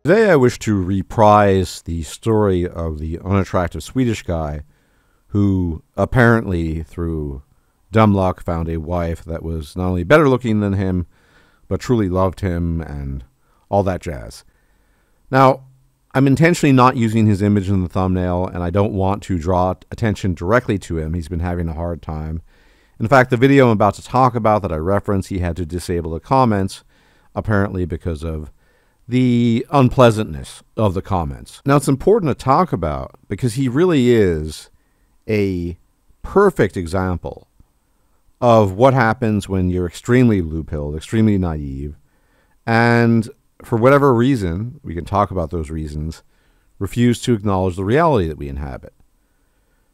Today I wish to reprise the story of the unattractive Swedish guy who apparently, through dumb luck, found a wife that was not only better looking than him, but truly loved him and all that jazz. Now, I'm intentionally not using his image in the thumbnail, and I don't want to draw attention directly to him. He's been having a hard time. In fact, the video I'm about to talk about that I reference, he had to disable the comments, apparently because of the unpleasantness of the comments. Now, it's important to talk about because he really is a perfect example of what happens when you're extremely blue-pilled, extremely naive, and for whatever reason, we can talk about those reasons, refuse to acknowledge the reality that we inhabit.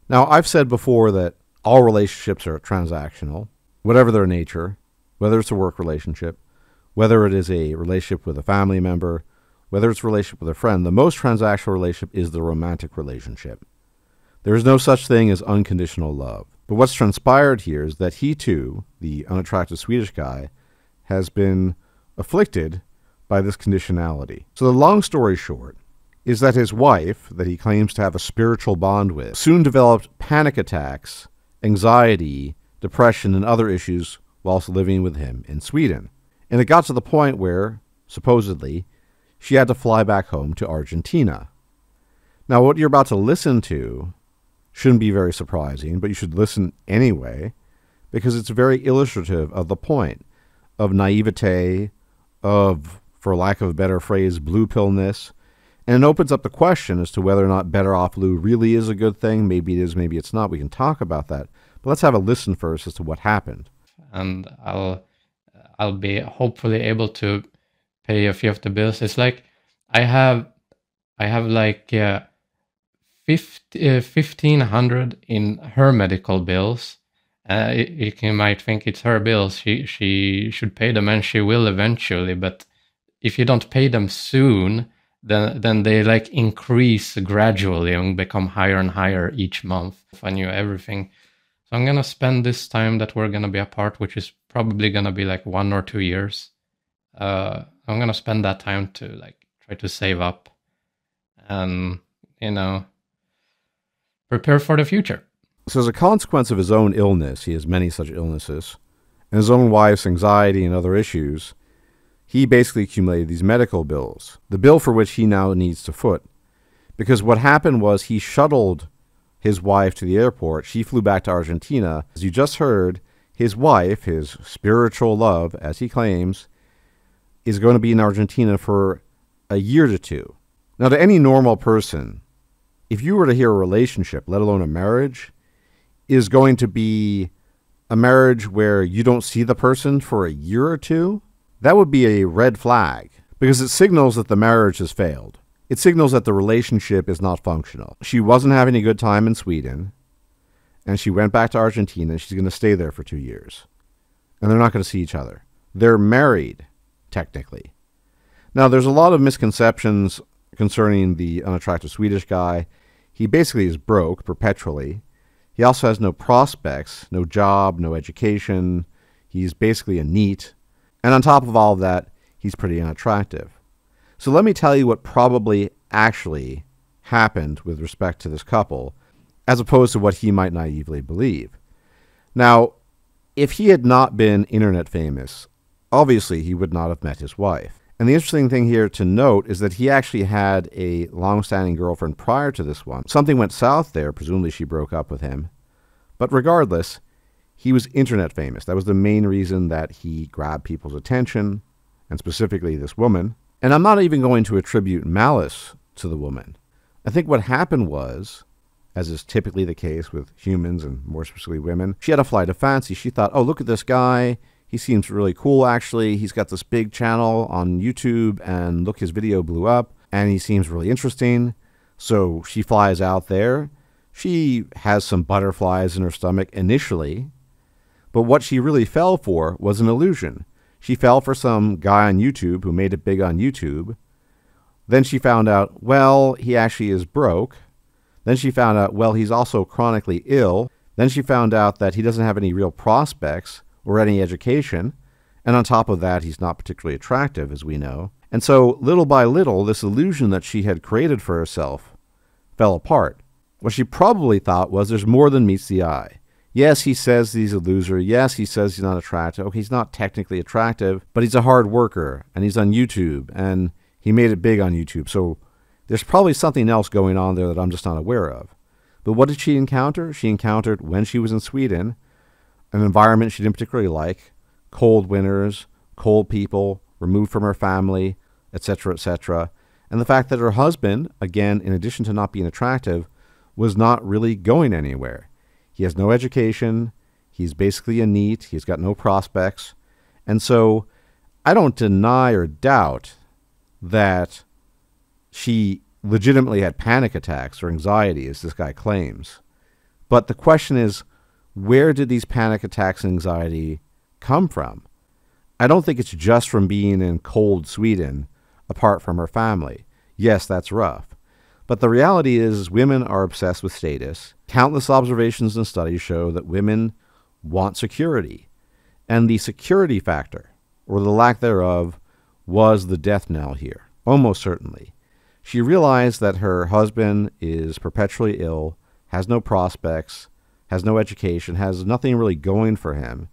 Now, I've said before that all relationships are transactional, whatever their nature, whether it's a work relationship, whether it is a relationship with a family member, whether it's a relationship with a friend. The most transactional relationship is the romantic relationship. There is no such thing as unconditional love. But what's transpired here is that he too, the unattractive Swedish guy, has been afflicted by this conditionality. So the long story short is that his wife, that he claims to have a spiritual bond with, soon developed panic attacks, anxiety, depression, and other issues whilst living with him in Sweden. And it got to the point where, supposedly, she had to fly back home to Argentina. Now, what you're about to listen to shouldn't be very surprising, but you should listen anyway, because it's very illustrative of the point of naivete, of, for lack of a better phrase, blue-pillness, and it opens up the question as to whether or not better off blue really is a good thing. Maybe it is, maybe it's not. We can talk about that. But let's have a listen first as to what happened. And I'll be hopefully able to pay a few of the bills. It's like I have like 1,500 in her medical bills. You might think it's her bills. She should pay them, and she will eventually. But if you don't pay them soon, then they like increase gradually and become higher and higher each month. I knew everything. So I'm gonna spend this time that we're gonna be apart, which is probably gonna be like 1 or 2 years. I'm gonna spend that time to like try to save up and, prepare for the future. So as a consequence of his own illness, he has many such illnesses, and his own wife's anxiety and other issues, he basically accumulated these medical bills, the bill for which he now needs to foot. Because what happened was he shuttled his wife to the airport. She flew back to Argentina. As you just heard, his wife, his spiritual love, as he claims, is going to be in Argentina for a year to 2. Now, to any normal person, if you were to hear a relationship, let alone a marriage, is going to be a marriage where you don't see the person for a year or 2, that would be a red flag, because it signals that the marriage has failed. It signals that the relationship is not functional. She wasn't having a good time in Sweden, and she went back to Argentina, and she's going to stay there for 2 years. And they're not going to see each other. They're married, technically. Now, there's a lot of misconceptions concerning the unattractive Swedish guy. He basically is broke perpetually. He also has no prospects, no job, no education. He's basically a NEET. And on top of all of that, he's pretty unattractive. So let me tell you what probably actually happened with respect to this couple, as opposed to what he might naively believe. Now, if he had not been internet famous, obviously he would not have met his wife. And the interesting thing here to note is that he actually had a long-standing girlfriend prior to this one. Something went south there. Presumably she broke up with him. But regardless, he was internet famous. That was the main reason that he grabbed people's attention, and specifically this woman. And I'm not even going to attribute malice to the woman. I think what happened was, as is typically the case with humans and more specifically women, she had a flight of fancy. She thought, oh, look at this guy. He seems really cool, actually. He's got this big channel on YouTube, and look, his video blew up, and he seems really interesting. So she flies out there. She has some butterflies in her stomach initially, but what she really fell for was an illusion. She fell for some guy on YouTube who made it big on YouTube. Then she found out, well, he actually is broke. Then she found out, well, he's also chronically ill. Then she found out that he doesn't have any real prospects or any education. And on top of that, he's not particularly attractive, as we know. And so, little by little, this illusion that she had created for herself fell apart. What she probably thought was there's more than meets the eye. Yes, he says he's a loser. Yes, he says he's not attractive. Okay, he's not technically attractive, but he's a hard worker, and he's on YouTube, and he made it big on YouTube. So there's probably something else going on there that I'm just not aware of. But what did she encounter? She encountered, when she was in Sweden, an environment she didn't particularly like, cold winters, cold people, removed from her family, etc., etc. And the fact that her husband, again, in addition to not being attractive, was not really going anywhere. He has no education. He's basically a NEET. He's got no prospects. And so I don't deny or doubt that she legitimately had panic attacks or anxiety, as this guy claims. But the question is, where did these panic attacks and anxiety come from? I don't think it's just from being in cold Sweden, apart from her family. Yes, that's rough. But the reality is women are obsessed with status. Countless observations and studies show that women want security. And the security factor, or the lack thereof, was the death knell here, almost certainly. She realized that her husband is perpetually ill, has no prospects, has no education, has nothing really going for him,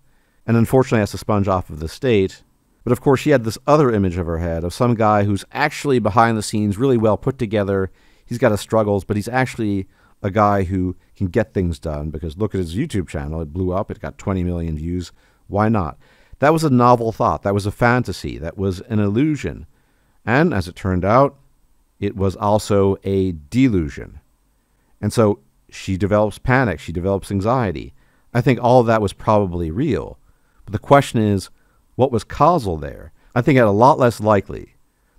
and unfortunately has to sponge off of the state. But of course she had this other image of her head of some guy who's actually behind the scenes really well put together. He's got his struggles, but he's actually a guy who can get things done, because look at his YouTube channel. It blew up. It got 20 million views. Why not? That was a novel thought. That was a fantasy. That was an illusion. And as it turned out, it was also a delusion. And so she develops panic. She develops anxiety. I think all of that was probably real. But the question is, what was causal there? I think it's a lot less likely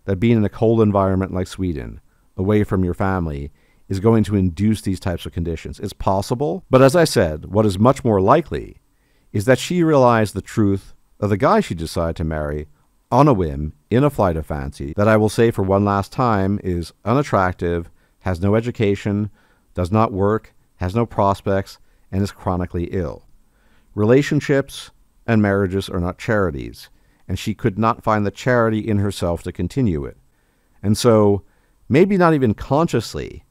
that being in a cold environment like Sweden, away from your family, is going to induce these types of conditions. It's possible, but as I said, what is much more likely is that she realized the truth of the guy she decided to marry on a whim, in a flight of fancy, that I will say for one last time is unattractive, has no education, does not work, has no prospects, and is chronically ill. Relationships and marriages are not charities, and she could not find the charity in herself to continue it. And so, maybe not even consciously,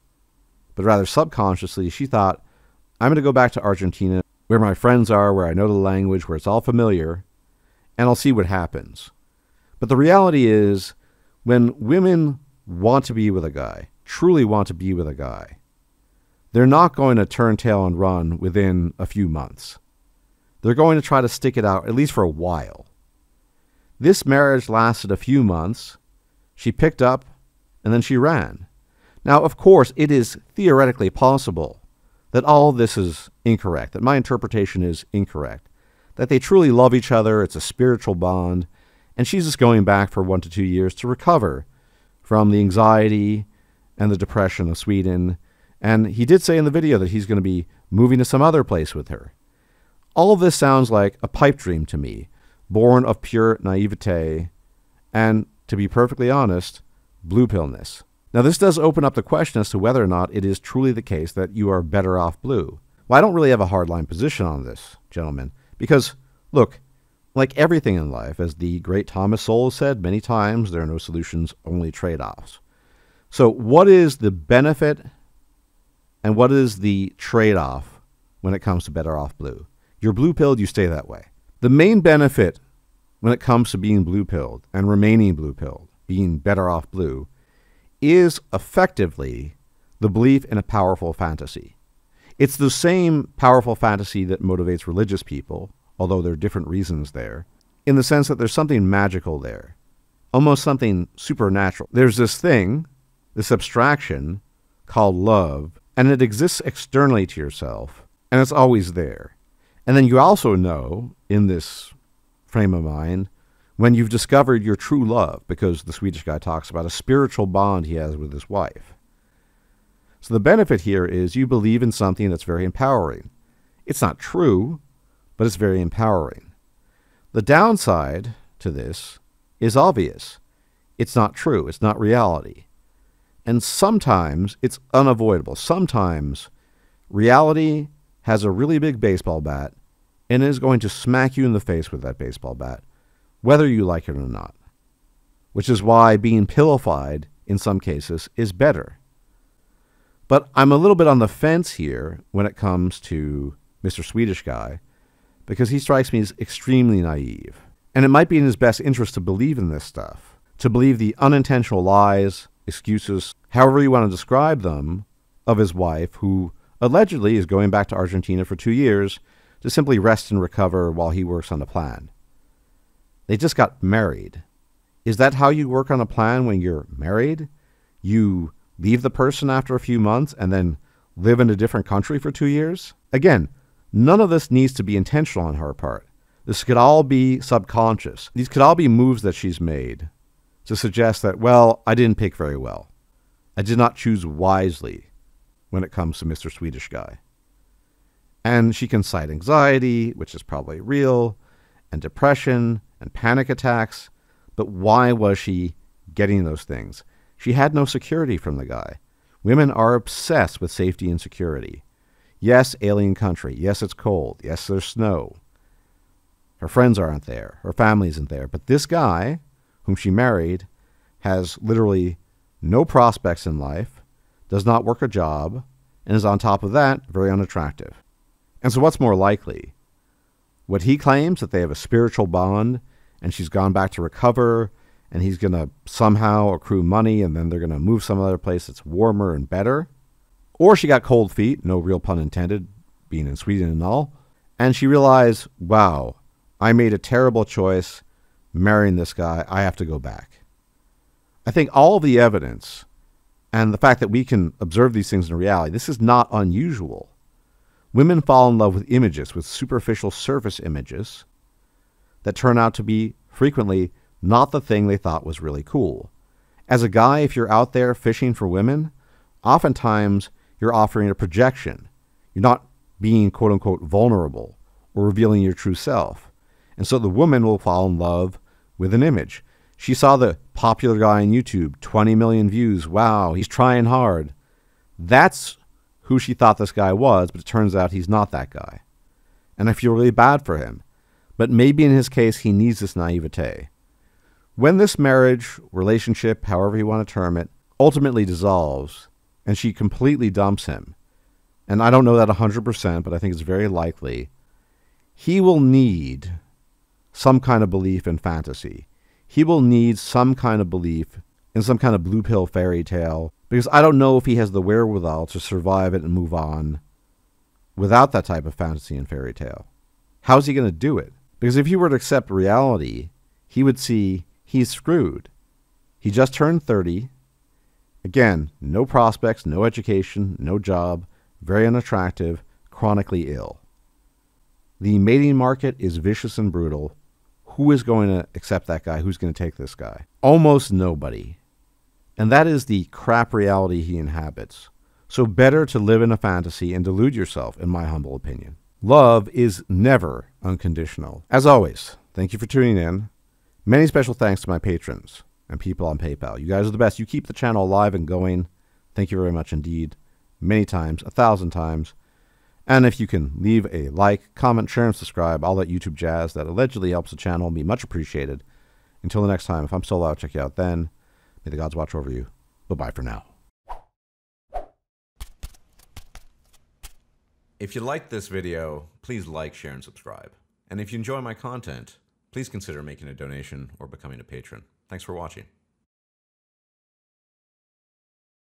but rather subconsciously, she thought, I'm going to go back to Argentina, where my friends are, where I know the language, where it's all familiar, and I'll see what happens. But the reality is, when women want to be with a guy, truly want to be with a guy, they're not going to turn tail and run within a few months. They're going to try to stick it out, at least for a while. This marriage lasted a few months. She picked up, and then she ran. Now, of course, it is theoretically possible that all of this is incorrect, that my interpretation is incorrect, that they truly love each other, it's a spiritual bond, and she's just going back for 1 to 2 years to recover from the anxiety and the depression of Sweden. And he did say in the video that he's going to be moving to some other place with her. All of this sounds like a pipe dream to me, born of pure naivete and, to be perfectly honest, blue pillness. Now, this does open up the question as to whether or not it is truly the case that you are better off blue. Well, I don't really have a hardline position on this, gentlemen, because, look, like everything in life, as the great Thomas Sowell said many times, there are no solutions, only trade-offs. So what is the benefit and what is the trade-off when it comes to better off blue? You're blue-pilled, you stay that way. The main benefit when it comes to being blue-pilled and remaining blue-pilled, being better off blue, is effectively the belief in a powerful fantasy. It's the same powerful fantasy that motivates religious people, although there are different reasons there, in the sense that there's something magical there, almost something supernatural. There's this thing, this abstraction called love, and it exists externally to yourself, and it's always there. And then you also know, in this frame of mind, when you've discovered your true love, because the Swedish guy talks about a spiritual bond he has with his wife. So the benefit here is you believe in something that's very empowering. It's not true, but it's very empowering. The downside to this is obvious. It's not true. It's not reality. And sometimes it's unavoidable. Sometimes reality has a really big baseball bat and is going to smack you in the face with that baseball bat, whether you like it or not. which is why being pillified in some cases is better. But I'm a little bit on the fence here when it comes to Mr. Swedish Guy, because he strikes me as extremely naive. And it might be in his best interest to believe in this stuff, to believe the unintentional lies, excuses, however you want to describe them, of his wife, who allegedly is going back to Argentina for 2 years to simply rest and recover while he works on a plan. They just got married. Is that how you work on a plan when you're married? You leave the person after a few months and then live in a different country for 2 years? Again, none of this needs to be intentional on her part. This could all be subconscious. These could all be moves that she's made to suggest that, well, I didn't pick very well. I did not choose wisely when it comes to Mr. Swedish Guy. And she can cite anxiety, which is probably real, and depression, and panic attacks. But why was she getting those things? She had no security from the guy. Women are obsessed with safety and security. Yes, alien country. Yes, it's cold. Yes, there's snow. Her friends aren't there. Her family isn't there. But this guy, whom she married, has literally no prospects in life, does not work a job, and is on top of that very unattractive. And so what's more likely? What he claims, that they have a spiritual bond, and she's gone back to recover, and he's going to somehow accrue money, and then they're going to move some other place that's warmer and better? Or she got cold feet, no real pun intended, being in Sweden and all, and she realized, wow, I made a terrible choice marrying this guy. I have to go back. I think all of the evidence and the fact that we can observe these things in reality, this is not unusual. Women fall in love with images, with superficial surface images that turn out to be frequently not the thing they thought was really cool. As a guy, if you're out there fishing for women, oftentimes you're offering a projection. You're not being quote-unquote vulnerable or revealing your true self. And so the woman will fall in love with an image. She saw the popular guy on YouTube, 20 million views. Wow, he's trying hard. That's who she thought this guy was, but it turns out he's not that guy. And I feel really bad for him. But maybe in his case, he needs this naivete. When this marriage, relationship, however you want to term it, ultimately dissolves, and she completely dumps him, and I don't know that 100%, but I think it's very likely, he will need some kind of belief in fantasy. He will need some kind of belief in some kind of blue pill fairy tale, because I don't know if he has the wherewithal to survive it and move on without that type of fantasy and fairy tale. How's he going to do it? Because if he were to accept reality, he would see he's screwed. He just turned 30. Again, no prospects, no education, no job, very unattractive, chronically ill. The mating market is vicious and brutal. Who is going to accept that guy? Who's going to take this guy? Almost nobody. And that is the crap reality he inhabits. So better to live in a fantasy and delude yourself, in my humble opinion. Love is never unconditional. As always, thank you for tuning in. Many special thanks to my patrons and people on PayPal. You guys are the best. You keep the channel alive and going. Thank you very much indeed. Many times, 1,000 times. And if you can leave a like, comment, share, and subscribe, all that YouTube jazz that allegedly helps the channel, be much appreciated. Until the next time, if I'm still out, check you out then. May the gods watch over you. Bye-bye for now. If you liked this video, please like, share, and subscribe. And if you enjoy my content, please consider making a donation or becoming a patron. Thanks for watching.